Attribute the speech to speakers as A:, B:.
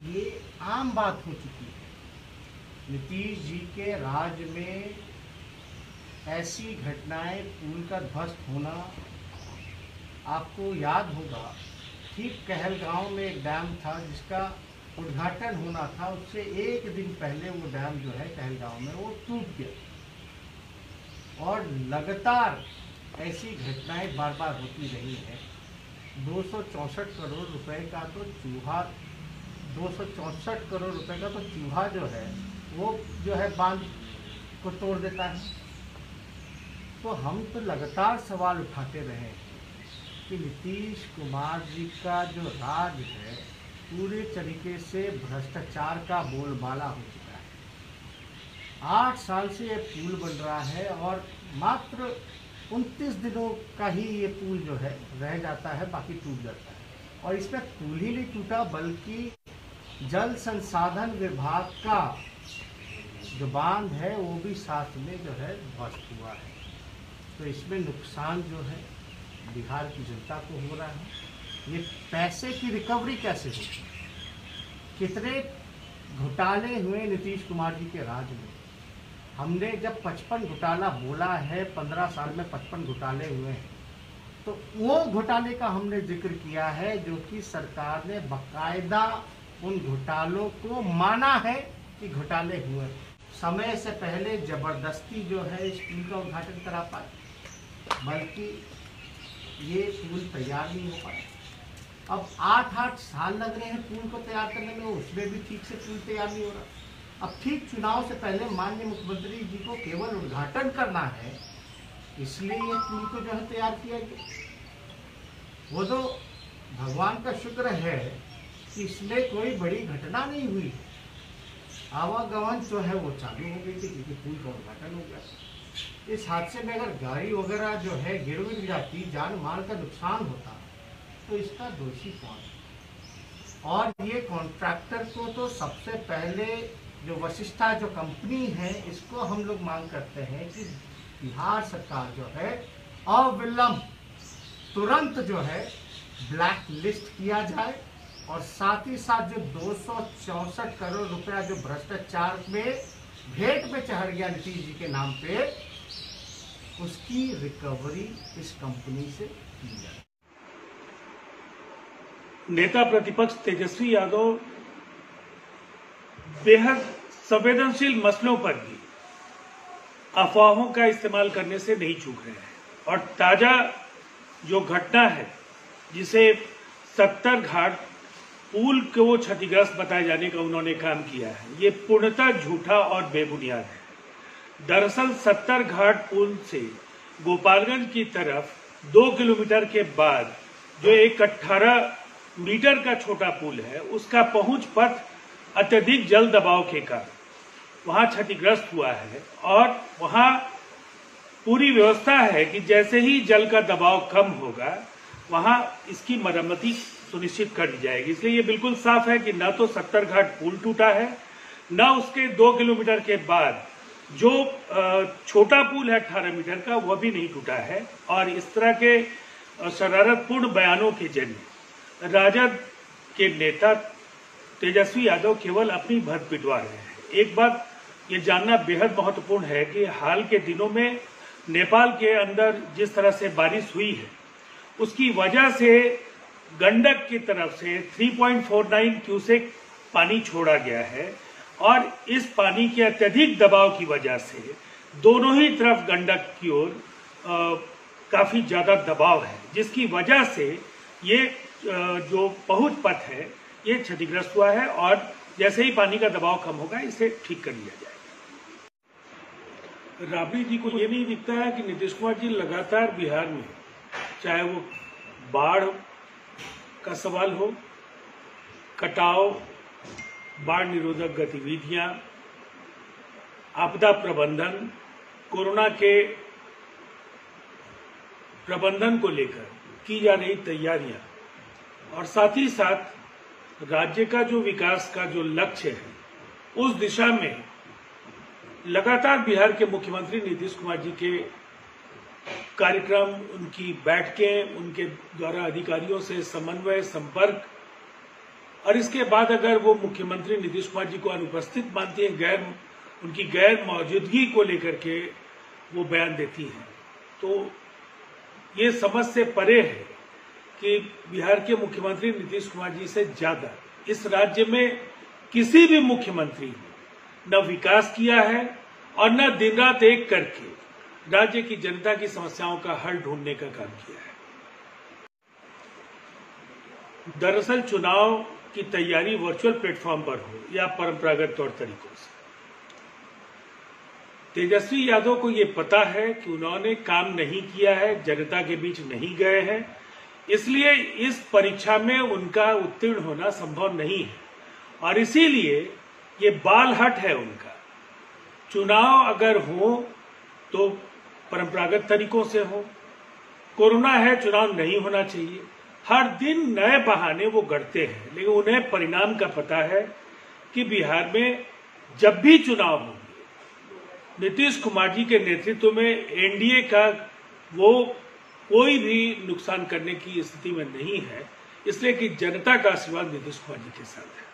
A: ये आम बात हो चुकी है। नीतीश जी के राज में ऐसी घटनाएं, पुल का ध्वस्त होना, आपको याद होगा ठीक कहलगांव में एक डैम था जिसका उद्घाटन होना था, उससे एक दिन पहले वो डैम जो है कहलगांव में वो टूट गया। और लगातार ऐसी घटनाएं बार बार होती रही है। 264 करोड़ रुपए का तो चूहा 264 करोड़ रुपए का तो चूहा जो है वो जो है बांध को तोड़ देता है। तो हम तो लगातार सवाल उठाते रहे हैं कि नीतीश कुमार जी का जो राज है पूरे तरीके से भ्रष्टाचार का बोलबाला हो चुका है। 8 साल से ये पुल बन रहा है और मात्र 29 दिनों का ही ये पुल जो है रह जाता है, बाकी टूट जाता है। और इसमें पुल ही नहीं टूटा बल्कि जल संसाधन विभाग का जो बांध है वो भी साथ में जो है ध्वस्त हुआ है। तो इसमें नुकसान जो है बिहार की जनता को हो रहा है। ये पैसे की रिकवरी कैसे होगी? कितने घोटाले हुए नीतीश कुमार जी के राज में। हमने जब 55 घोटाला बोला है, 15 साल में 55 घोटाले हुए हैं, तो वो घोटाले का हमने जिक्र किया है जो कि सरकार ने बाकायदा उन घोटालों को माना है कि घोटाले हुए। समय से पहले जबरदस्ती जो है इस पुल का उद्घाटन करा पाए, बल्कि ये पुल तैयार नहीं हो पाया। अब 8 साल लग रहे हैं पुल को तैयार करने में, उसमें भी ठीक से पुल तैयार नहीं हो रहा। अब ठीक चुनाव से पहले माननीय मुख्यमंत्री जी को केवल उद्घाटन करना है, इसलिए ये पुल को जो है तैयार किया गया। वो तो भगवान का शुक्र है कि इसमें कोई बड़ी घटना नहीं हुई, आवागमन जो है वो चालू हो गई थी क्योंकि पुल का उद्घाटन हो गया। इस हादसे में अगर गाड़ी वगैरह जो है गिर जाती, जान माल का नुकसान होता, तो इसका दोषी कौन? और ये कॉन्ट्रैक्टर को तो सबसे पहले जो वशिष्ठा जो कंपनी है, इसको हम लोग मांग करते हैं कि बिहार सरकार जो है अविलंब तुरंत जो है ब्लैक लिस्ट किया जाए और साथ ही साथ जो 264 करोड़ रुपया जो भ्रष्टाचार में भेंट में चढ़ गया नीतीश जी के नाम पे, उसकी रिकवरी इस कंपनी से की जाए।
B: नेता प्रतिपक्ष तेजस्वी यादव बेहद संवेदनशील मसलों पर भी अफवाहों का इस्तेमाल करने से नहीं चूक रहे हैं। और ताजा जो घटना है जिसे 70 घाट पुल को क्षतिग्रस्त बताए जाने का उन्होंने काम किया है, ये पूर्णतः झूठा और बेबुनियाद है। दरअसल 70 घाट पुल से गोपालगंज की तरफ 2 किलोमीटर के बाद जो एक 18 मीटर का छोटा पुल है, उसका पहुंच पथ अत्यधिक जल दबाव के कारण वहां क्षतिग्रस्त हुआ है। और वहां पूरी व्यवस्था है कि जैसे ही जल का दबाव कम होगा वहां इसकी मरम्मती सुनिश्चित कर दी जाएगी। इसलिए ये बिल्कुल साफ है कि न तो 70 घाट पुल टूटा है, न उसके 2 किलोमीटर के बाद जो छोटा पुल है 18 मीटर का, वह भी नहीं टूटा है। और इस तरह के शरारतपूर्ण बयानों के जरिए राजद के नेता तेजस्वी यादव केवल अपनी भर पिटवा रहे हैं। एक बात ये जानना बेहद महत्वपूर्ण है कि हाल के दिनों में नेपाल के अंदर जिस तरह से बारिश हुई है, उसकी वजह से गंडक की तरफ से 3.49 क्यूसेक पानी छोड़ा गया है। और इस पानी के अत्यधिक दबाव की वजह से दोनों ही तरफ गंडक की ओर काफी ज्यादा दबाव है, जिसकी वजह से ये जो पहुंच पथ है ये क्षतिग्रस्त हुआ है। और जैसे ही पानी का दबाव कम होगा इसे ठीक कर लिया जाएगा। राबड़ी जी को ये नहीं दिखता है कि नीतीश कुमार जी लगातार बिहार में, चाहे वो बाढ़ का सवाल हो, कटाव, बाढ़ निरोधक गतिविधियां, आपदा प्रबंधन, कोरोना के प्रबंधन को लेकर की जा रही तैयारियां और साथ ही साथ राज्य का जो विकास का जो लक्ष्य है, उस दिशा में लगातार बिहार के मुख्यमंत्री नीतीश कुमार जी के कार्यक्रम, उनकी बैठकें, उनके द्वारा अधिकारियों से समन्वय, संपर्क और इसके बाद अगर वो मुख्यमंत्री नीतीश कुमार जी को अनुपस्थित मानती हैं, उनकी गैर मौजूदगी को लेकर के वो बयान देती हैं, तो ये समझ से परे है कि बिहार के मुख्यमंत्री नीतीश कुमार जी से ज्यादा इस राज्य में किसी भी मुख्यमंत्री ने न विकास किया है और न दिन रात एक करके राज्य की जनता की समस्याओं का हल ढूंढने का काम किया है। दरअसल चुनाव की तैयारी वर्चुअल प्लेटफॉर्म पर हो या परंपरागत तौर तरीकों से, तेजस्वी यादव को ये पता है कि उन्होंने काम नहीं किया है, जनता के बीच नहीं गए हैं, इसलिए इस परीक्षा में उनका उत्तीर्ण होना संभव नहीं है और इसीलिए ये बालहट है उनका। चुनाव अगर हो तो परंपरागत तरीकों से हो, कोरोना है चुनाव नहीं होना चाहिए, हर दिन नए बहाने वो गढ़ते हैं, लेकिन उन्हें परिणाम का पता है कि बिहार में जब भी चुनाव होंगे नीतीश कुमार जी के नेतृत्व में एनडीए का वो कोई भी नुकसान करने की स्थिति में नहीं है, इसलिए कि जनता का आशीर्वाद नीतीश कुमार जी के साथ है।